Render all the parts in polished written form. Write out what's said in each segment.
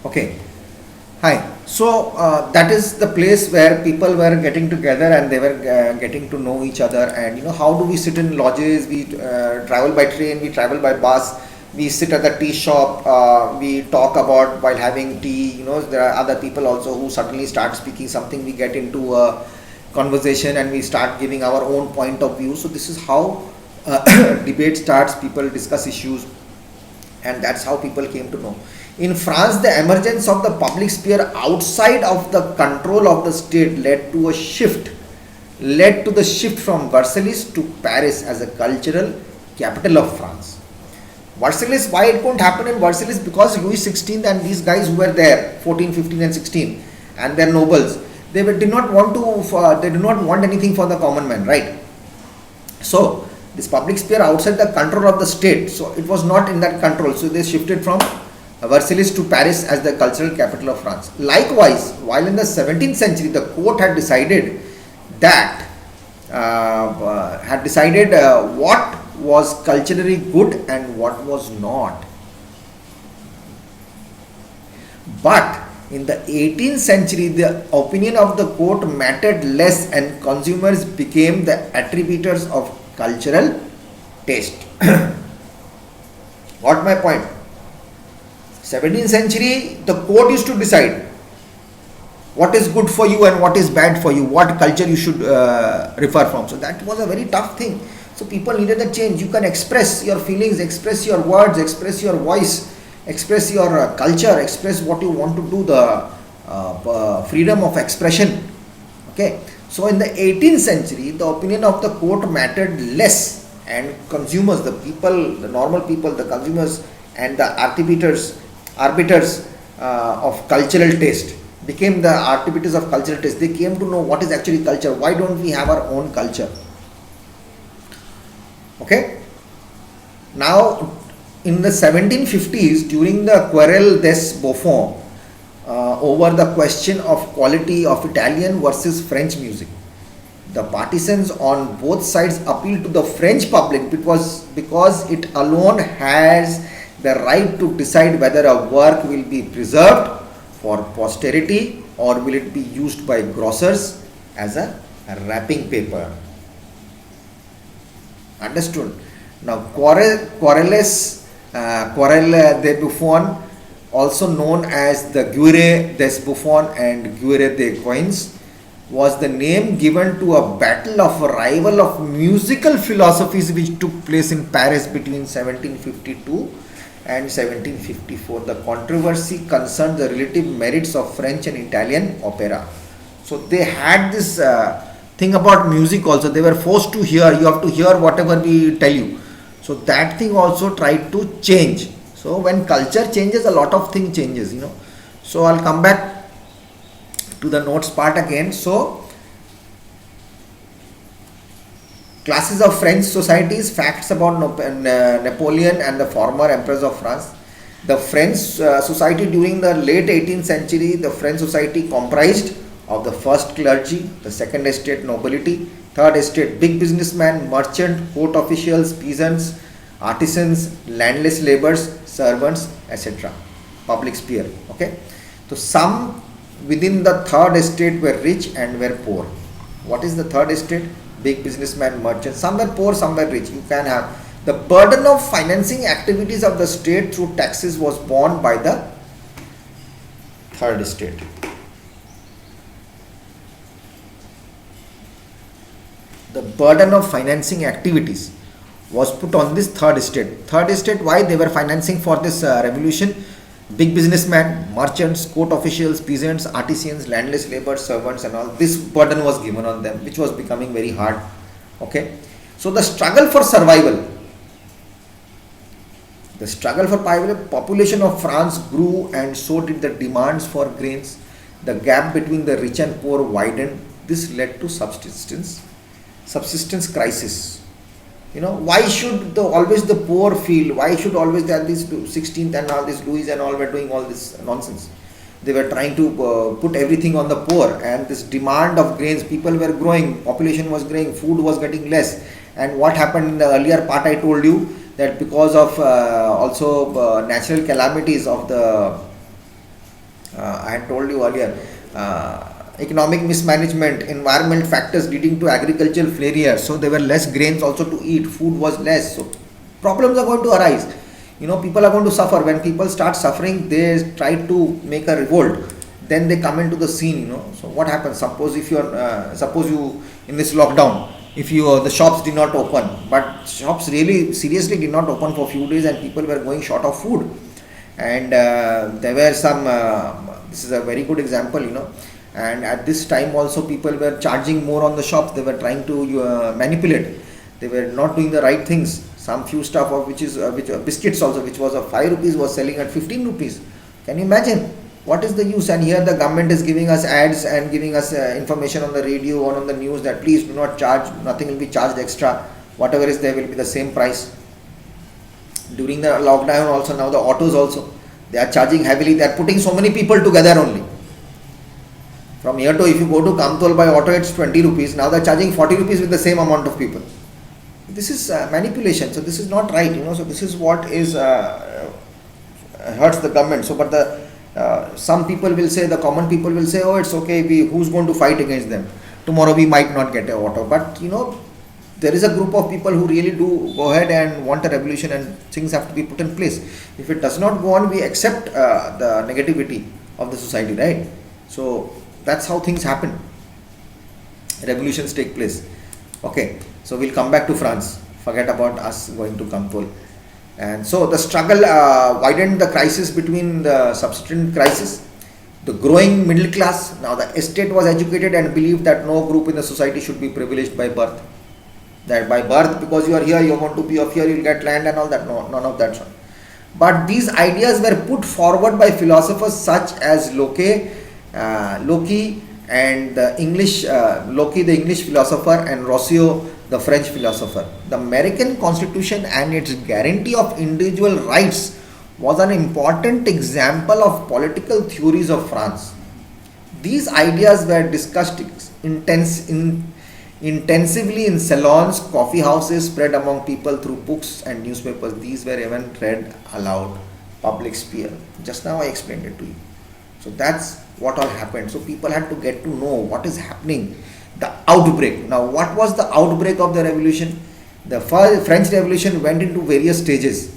Okay. Hi. So that is the place where people were getting together and they were getting to know each other. And how do we sit in lodges? We travel by train, we travel by bus, we sit at the tea shop, we talk about while having tea. There are other people also who suddenly start speaking something. We get into a conversation and we start giving our own point of view. So this is how debate starts. People discuss issues, and that's how people came to know. In France, the emergence of the public sphere outside of the control of the state led to the shift from Versailles to Paris as a cultural capital of France. Versailles, why it couldn't happen in Versailles? Because Louis XVI and these guys who were there, 14, 15 and 16, and their nobles, did not want they did not want anything for the common man, right? So this public sphere outside the control of the state, so it was not in that control, so they shifted from Versailles to Paris as the cultural capital of France. Likewise, while in the 17th century the court had decided that what was culturally good and what was not, but in the 18th century the opinion of the court mattered less and consumers became the attributors of cultural taste. What my point? 17th century, the court used to decide what is good for you and what is bad for you, what culture you should refer from. So that was a very tough thing. So people needed a change. You can express your feelings, express your words, express your voice, express your culture, express what you want to do, the freedom of expression. Okay. So in the 18th century, the opinion of the court mattered less, and consumers, the people, the normal people, the consumers and the arbiters of cultural taste became the arbiters of cultural taste. They came to know what is actually culture. Why don't we have our own culture? Okay. Now in the 1750s, during the Querelle des Bouffons, over the question of quality of Italian versus French music, the partisans on both sides appealed to the French public because it alone has the right to decide whether a work will be preserved for posterity or will it be used by grocers as a wrapping paper. Understood? Now Querelle des Bouffons, also known as the Guerre des Bouffons and Guerre des Coins, was the name given to a battle of a rival of musical philosophies which took place in Paris between 1752 and 1754. The controversy concerned the relative merits of French and Italian opera. So they had this thing about music also. They were forced to hear. You have to hear whatever we tell you. So that thing also tried to change. So when culture changes, a lot of things changes, So I'll come back to the notes part again. So classes of French societies, facts about Napoleon and the former emperors of France. The French society during the late 18th century, the French society comprised of the first clergy, the second estate nobility, third estate big businessmen, merchant, court officials, peasants, artisans, landless laborers, servants, etc. Public sphere. Okay. So some within the third estate were rich and were poor. What is the third estate? Big businessmen, merchants. Some were poor, some were rich. You can have the burden of financing activities of the state through taxes was borne by the third estate. The burden of financing activities was put on this third estate. Third estate, why? They were financing for this revolution. Big businessmen, merchants, court officials, peasants, artisans, landless labor, servants and all. This burden was given on them, which was becoming very hard. Okay. So the struggle for survival. The struggle for population of France grew and so did the demands for grains. The gap between the rich and poor widened. This led to subsistence crisis. Why should always the poor feel? Why should always there this 16th and all this Louis and all were doing all this nonsense? They were trying to put everything on the poor, and this demand of grains, people were growing, population was growing, food was getting less. And what happened in the earlier part, I told you that because of also natural calamities of the I had told you earlier, economic mismanagement, environment factors leading to agricultural failure. So there were less grains also to eat, food was less. So problems are going to arise. People are going to suffer. When people start suffering, they try to make a revolt. Then they come into the scene. So what happens? Suppose if suppose you in this lockdown, if the shops did not open, but shops really seriously did not open for a few days, and people were going short of food, and there were some. This is a very good example. And at this time also people were charging more on the shops. They were trying to manipulate. They were not doing the right things. Some few stuff of which biscuits also, which was of 5 rupees, was selling at 15 rupees. Can you imagine? What is the use? And here the government is giving us ads and giving us information on the radio or on the news that please do not charge, nothing will be charged extra, whatever is there will be the same price. During the lockdown also, now the autos also, they are charging heavily. They are putting so many people together only. From here to, if you go to Kamtol by auto, it's 20 rupees. Now they are charging 40 rupees with the same amount of people. This is manipulation. So this is not right. So this is what is hurts the government. So, but some people will say, the common people will say, oh, it's okay. Who's going to fight against them? Tomorrow we might not get a auto. But there is a group of people who really do go ahead and want a revolution, and things have to be put in place. If it does not go on, we accept the negativity of the society, right? So that's how things happen. Revolutions take place. Okay, so we'll come back to France. Forget about us going to Kamtol. And so the struggle widened the crisis between the subsistence crisis, the growing middle class. Now the estate was educated and believed that no group in the society should be privileged by birth. That by birth, because you are here, you want to be of here, you will get land and all that. No, none of that. But these ideas were put forward by philosophers such as Locke and the English Locke, the English philosopher, and Rousseau, the French philosopher. The American Constitution and its guarantee of individual rights was an important example of political theories of France. These ideas were discussed intensively in salons, coffee houses, spread among people through books and newspapers. These were even read aloud, public sphere. Just now I explained it to you. So that's what all happened. So people had to get to know what is happening. The outbreak. Now what was the outbreak of the revolution? The French Revolution went into various stages.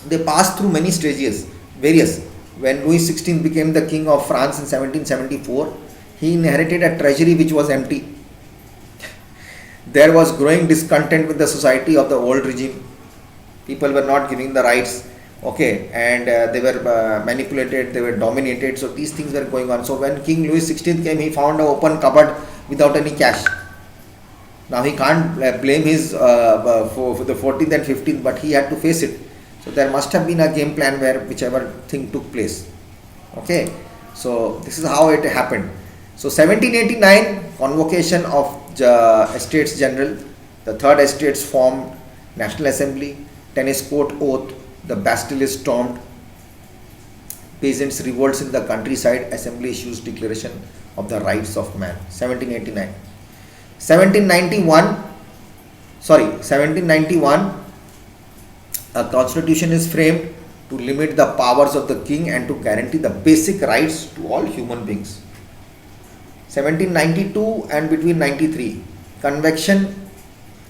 They passed through many stages, various. When Louis XVI became the king of France in 1774, he inherited a treasury which was empty. There was growing discontent with the society of the old regime. People were not giving the rights, okay, and they were manipulated, they were dominated. So these things were going on. So when King Louis XVI came, he found an open cupboard without any cash. Now he can't blame his for the 14th and 15th, but he had to face it. So there must have been a game plan where whichever thing took place. Okay, so this is how it happened. So 1789, convocation of Estates General, the Third Estates formed, National Assembly, Tennis Court oath, the Bastille is stormed, peasants revolts in the countryside, Assembly issues declaration of the rights of man. 1789. 1791, a constitution is framed to limit the powers of the king and to guarantee the basic rights to all human beings. 1792 and between 93, Convention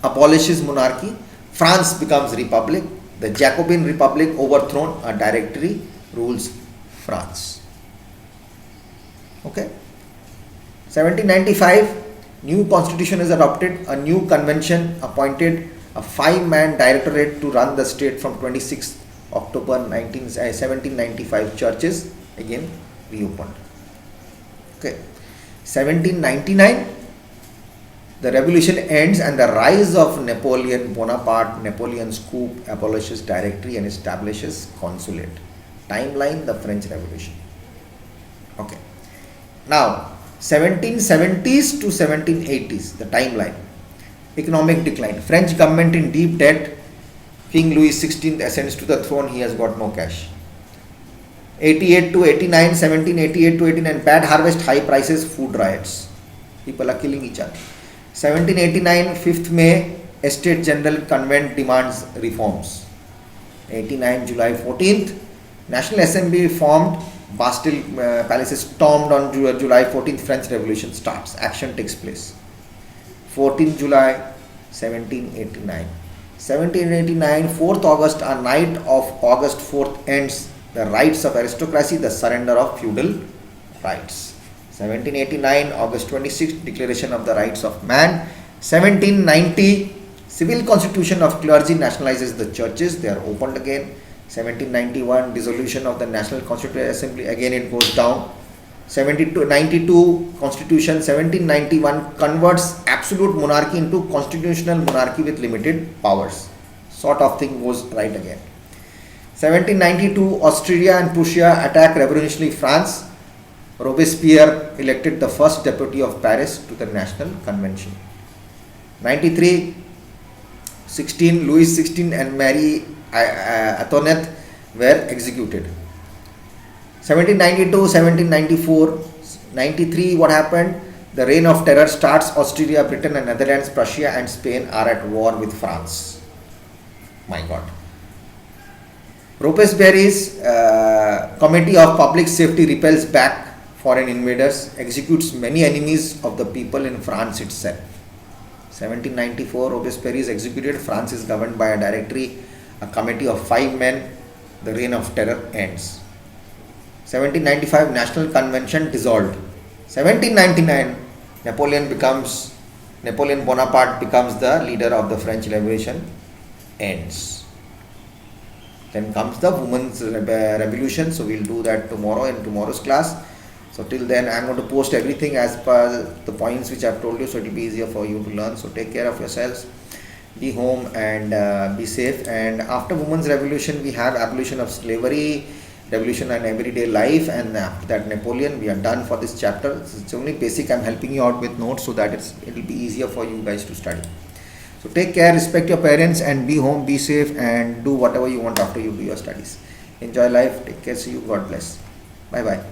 abolishes monarchy, France becomes republic, the Jacobin Republic overthrown, a directory rules France. Okay. 1795, new constitution is adopted, a new convention appointed a 5-man directorate to run the state from 26th October 1795. Churches again reopened. Okay. 1799, the revolution ends and the rise of Napoleon Bonaparte. Napoleon's coup abolishes directory and establishes consulate. Timeline, the French Revolution. Okay. Now, 1770s to 1780s, the timeline. Economic decline. French government in deep debt. King Louis XVI ascends to the throne. He has got no cash. 88 to 89, 1788 to 89, bad harvest, high prices, food riots. People are killing each other. 1789, 5th May, Estate General Convent demands reforms. 89, July 14th, National Assembly formed, Bastille Palace is stormed on July 14th. French Revolution starts. Action takes place. 14th July 1789. 1789, 4th August, a night of August 4th ends the rights of aristocracy, the surrender of feudal rights. 1789, August 26th, Declaration of the Rights of Man. 1790, Civil Constitution of Clergy nationalizes the churches, they are opened again. 1791, dissolution of the National Constituent Assembly, again it goes down. 92 Constitution. 1791 converts absolute monarchy into constitutional monarchy with limited powers. Sort of thing goes right again. 1792 Austria and Prussia attack revolutionary France. Robespierre elected the first deputy of Paris to the National Convention. 93 16 Louis XVI and Marie Antoinette were executed. 1792, 1794, 93, what happened? The reign of terror starts. Austria, Britain and Netherlands, Prussia and Spain are at war with France. My God. Robespierre's Committee of Public Safety repels back foreign invaders, executes many enemies of the people in France itself. 1794, Robespierre is executed. France is governed by a directory, a committee of 5 men. The reign of terror ends. 1795, National Convention dissolved. 1799, Napoleon Bonaparte becomes the leader of the French Revolution, ends. Then comes the Women's Revolution, so we'll do that tomorrow in tomorrow's class. So till then, I'm going to post everything as per the points which I've told you, so it will be easier for you to learn. So take care of yourselves, be home and be safe. And after Women's Revolution, we have abolition of slavery, revolution and everyday life, and after that Napoleon. We are done for this chapter. It's only basic. I'm helping you out with notes so that it will be easier for you guys to study. So take care, respect your parents and be home, be safe and do whatever you want after you do your studies. Enjoy life, take care, see you, God bless. Bye bye.